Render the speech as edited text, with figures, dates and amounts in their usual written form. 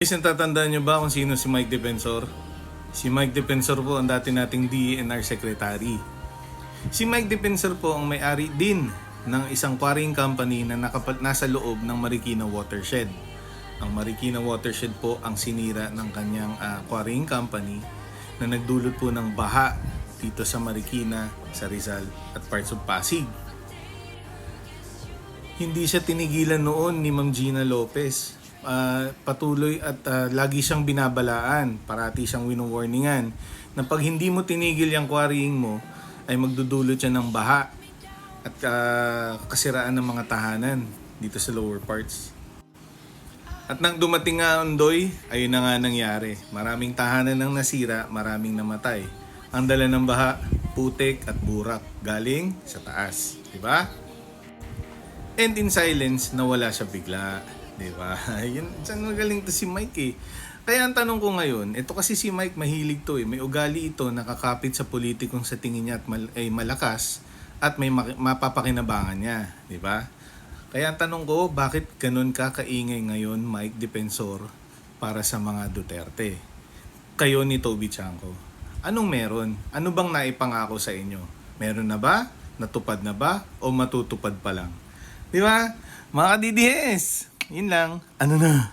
Guys, natatandaan nyo ba kung sino si Mike Defensor? Si Mike Defensor po ang dati nating DENR Secretary. Si Mike Defensor po ang may-ari din ng isang quarrying company na nasa loob ng Marikina Watershed. Ang Marikina Watershed po ang sinira ng kanyang quarrying company na nagdulot po ng baha dito sa Marikina, sa Rizal at parts of Pasig. Hindi siya tinigilan noon ni Ma'am Gina Lopez. Patuloy at lagi siyang binabalaan, parati siyang wino-warningan na pag hindi mo tinigil yung quarrying mo ay magdudulot siya ng baha at kasiraan ng mga tahanan dito sa lower parts. At nang dumating nga Ondoy, ayun na nga nangyari. Maraming tahanan nang nasira, maraming namatay. Ang dala ng baha, putik at burak galing sa taas, di ba? And in silence, nawala siya bigla. Diba? Yun, saan magaling to si Mike eh. Kaya ang tanong ko ngayon, ito kasi si Mike mahilig to eh. May ugali ito, nakakapit sa politikong sa tingin niya at ay malakas at may mapapakinabangan niya. Diba? Kaya ang tanong ko, bakit ganun ka kaingay ngayon Mike Defensor para sa mga Duterte? Kayo ni Toby Chanko. Anong meron? Ano bang naipangako sa inyo? Meron na ba? Natupad na ba? O matutupad pa lang? Diba? Mga ka-DDS! Yun lang. Ano na?